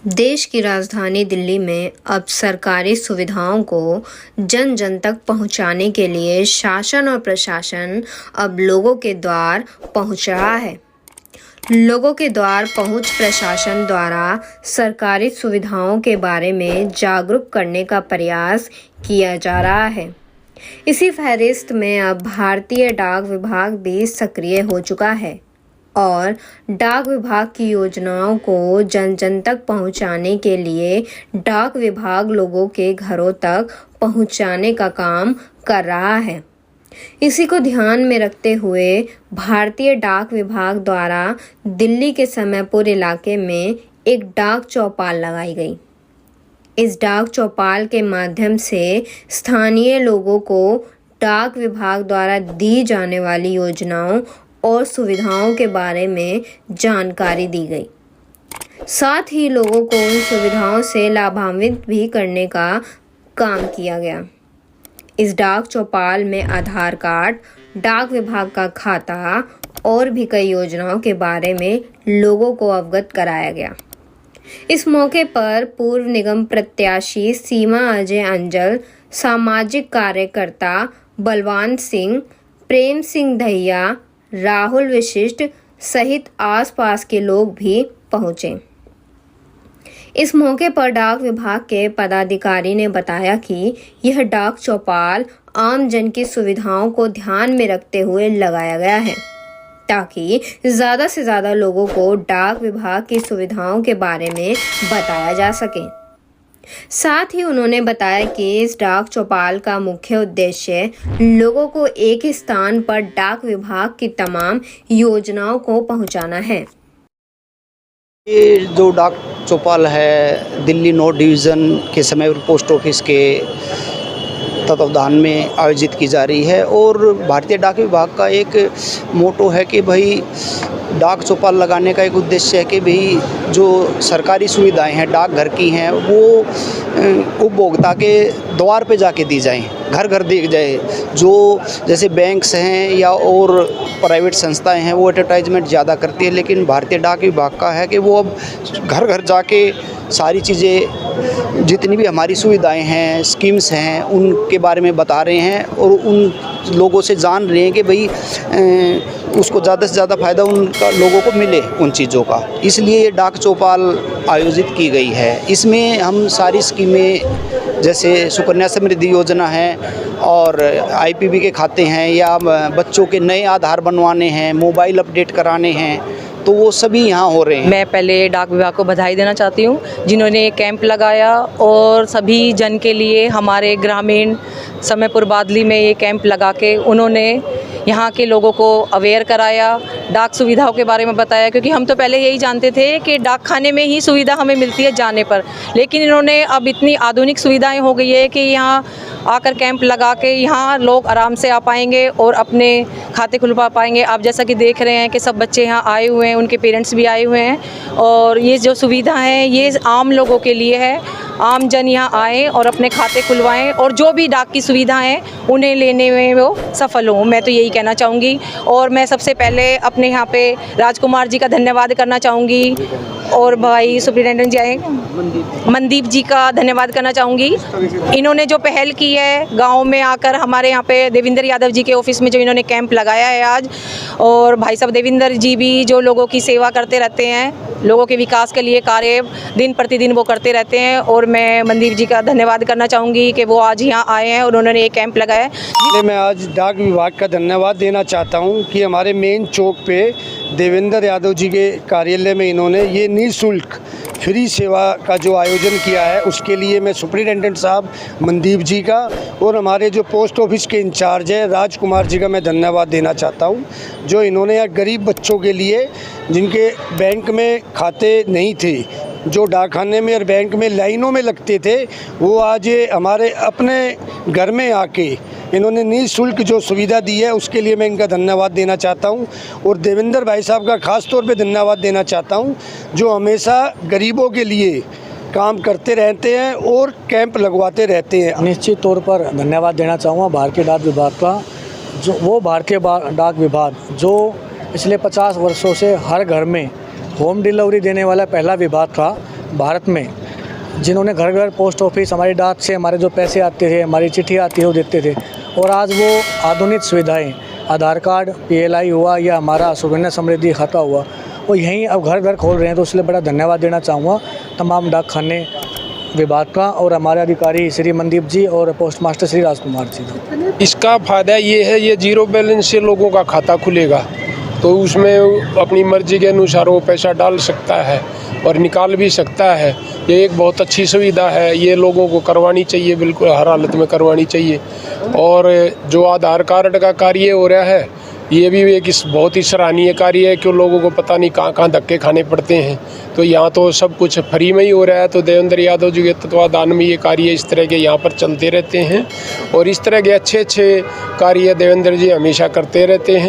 देश की राजधानी दिल्ली में अब सरकारी सुविधाओं को जन जन तक पहुंचाने के लिए शासन और प्रशासन अब लोगों के द्वार पहुंच रहा है। लोगों के द्वार पहुंच प्रशासन द्वारा सरकारी सुविधाओं के बारे में जागरूक करने का प्रयास किया जा रहा है। इसी फहरिस्त में अब भारतीय डाक विभाग भी सक्रिय हो चुका है और डाक विभाग की योजनाओं को जन जन तक पहुंचाने के लिए डाक विभाग लोगों के घरों तक पहुंचाने का काम कर रहा है। इसी को ध्यान में रखते हुए भारतीय डाक विभाग द्वारा दिल्ली के समयपुर इलाके में एक डाक चौपाल लगाई गई। इस डाक चौपाल के माध्यम से स्थानीय लोगों को डाक विभाग द्वारा दी जाने वाली योजनाओं और सुविधाओं के बारे में जानकारी दी गई। साथ ही लोगों को उन सुविधाओं से लाभान्वित भी करने का काम किया गया। इस डाक चौपाल में आधार कार्ड, डाक विभाग का खाता और भी कई योजनाओं के बारे में लोगों को अवगत कराया गया। इस मौके पर पूर्व निगम प्रत्याशी सीमा अजय अंजल, सामाजिक कार्यकर्ता बलवान सिंह, प्रेम सिंह दहिया, राहुल विशिष्ट सहित आसपास के लोग भी पहुंचे। इस मौके पर डाक विभाग के पदाधिकारी ने बताया कि यह डाक चौपाल आम जन की सुविधाओं को ध्यान में रखते हुए लगाया गया है ताकि ज़्यादा से ज़्यादा लोगों को डाक विभाग की सुविधाओं के बारे में बताया जा सके। साथ ही उन्होंने बताया कि इस डाक चौपाल का मुख्य उद्देश्य लोगों को एक ही स्थान पर डाक विभाग की तमाम योजनाओं को पहुंचाना है। ये जो डाक चौपाल है दिल्ली नॉर्थ डिवीज़न के समयपुर पोस्ट ऑफिस के तत्वावधान में आयोजित की जा रही है और भारतीय डाक विभाग का एक मोटो है कि भाई डाक चौपाल लगाने का एक उद्देश्य है कि भाई जो सरकारी सुविधाएं हैं डाकघर की हैं वो उपभोक्ता के द्वार पे जाके दी जाएं, घर घर दी जाए। जो जैसे बैंक्स हैं या और प्राइवेट संस्थाएं हैं वो एडवर्टाइजमेंट ज़्यादा करती है, लेकिन भारतीय डाक विभाग का है कि वो अब घर घर जाके सारी चीज़ें जितनी भी हमारी सुविधाएं हैं, स्कीम्स हैं, उनके बारे में बता रहे हैं और उन लोगों से जान रहे हैं कि भाई उसको ज़्यादा से ज़्यादा फ़ायदा उनका लोगों को मिले उन चीज़ों का। इसलिए ये डाक चौपाल आयोजित की गई है। इसमें हम सारी स्कीमें जैसे सुकन्या समृद्धि योजना है और आईपीबी के खाते हैं या बच्चों के नए आधार बनवाने हैं, मोबाइल अपडेट कराने हैं, तो वो सभी यहाँ हो रहे हैं। मैं पहले डाक विभाग को बधाई देना चाहती हूँ जिन्होंने कैंप लगाया और सभी जन के लिए हमारे ग्रामीण समयपुर बादली में ये कैंप लगा के उन्होंने यहाँ के लोगों को अवेयर कराया, डाक सुविधाओं के बारे में बताया। क्योंकि हम तो पहले यही जानते थे कि डाक खाने में ही सुविधा हमें मिलती है जाने पर, लेकिन इन्होंने अब इतनी आधुनिक सुविधाएं हो गई है कि यहाँ आकर कैंप लगा के यहाँ लोग आराम से आ पाएंगे और अपने खाते खुलवा पाएंगे। आप जैसा कि देख रहे हैं कि सब बच्चे यहाँ आए हुए हैं, उनके पेरेंट्स भी आए हुए हैं और ये जो सुविधा है ये आम लोगों के लिए है। आम जन यहाँ आएँ और अपने खाते खुलवाएं और जो भी डाक की सुविधा हैं उन्हें लेने में वो सफल हों, मैं तो यही कहना चाहूँगी। और मैं सबसे पहले अपने यहाँ पे राजकुमार जी का धन्यवाद करना चाहूँगी और भाई सुप्रिंटेंडेंट जी आए मनदीप जी का धन्यवाद करना चाहूँगी। इन्होंने जो पहल की है गांव में आकर हमारे यहाँ पे देवेंद्र यादव जी के ऑफिस में जो इन्होंने कैंप लगाया है आज, और भाई साहब देवेंद्र जी भी जो लोगों की सेवा करते रहते हैं, लोगों के विकास के लिए कार्य दिन प्रतिदिन वो करते रहते हैं। और मैं मनदीप जी का धन्यवाद करना चाहूँगी कि वो आज यहाँ आए हैं और उन्होंने एक कैंप लगाया है। मैं आज डाक विभाग का धन्यवाद देना चाहता हूँ कि हमारे मेन चौक पे देवेंद्र यादव जी के कार्यालय में इन्होंने ये निःशुल्क फ्री सेवा का जो आयोजन किया है उसके लिए मैं सुप्रिंटेंडेंट साहब मनदीप जी का और हमारे जो पोस्ट ऑफिस के इंचार्ज है राजकुमार जी का मैं धन्यवाद देना चाहता हूं, जो इन्होंने यहाँ गरीब बच्चों के लिए जिनके बैंक में खाते नहीं थे, जो डाकखाने में और बैंक में लाइनों में लगते थे, वो आज हमारे अपने घर में आके इन्होंने निःशुल्क जो सुविधा दी है उसके लिए मैं इनका धन्यवाद देना चाहता हूं। और देवेंद्र भाई साहब का ख़ास तौर पे धन्यवाद देना चाहता हूं जो हमेशा गरीबों के लिए काम करते रहते हैं और कैंप लगवाते रहते हैं। निश्चित तौर पर धन्यवाद देना चाहूँगा भारतीय डाक विभाग का, जो वो भारतीय डाक विभाग जो पिछले 50 वर्षों से हर घर में होम डिलीवरी देने वाला पहला विभाग था, भारत में जिन्होंने घर घर पोस्ट ऑफिस, हमारी डाक से हमारे जो पैसे आते थे, हमारी चिट्ठी आती है वो देते थे, और आज वो आधुनिक सुविधाएं, आधार कार्ड, PLI हुआ या हमारा सुकन्या समृद्धि खाता हुआ, वो यहीं अब घर घर खोल रहे हैं। तो इसलिए बड़ा धन्यवाद देना चाहूँगा तमाम डाक खाने विभाग का और हमारे अधिकारी श्री मनदीप जी और पोस्ट मास्टर श्री राजकुमार जी का। इसका फ़ायदा ये है, ये जीरो बैलेंस से लोगों का खाता खुलेगा तो उसमें अपनी मर्जी के अनुसार वो पैसा डाल सकता है और निकाल भी सकता है। ये एक बहुत अच्छी सुविधा है, ये लोगों को करवानी चाहिए, बिल्कुल हर हालत में करवानी चाहिए। और जो आधार कार्ड का कार्य हो रहा है, ये भी एक बहुत ही सराहनीय कार्य है, क्यों लोगों को पता नहीं कहाँ कहाँ धक्के खाने पड़ते हैं। तो यहाँ तो सब कुछ फ्री में ही हो रहा है। तो देवेंद्र यादव जी के तत्वाधान में ये कार्य इस तरह के यहाँ पर चलते रहते हैं और इस तरह के अच्छे अच्छे कार्य देवेंद्र जी हमेशा करते रहते हैं।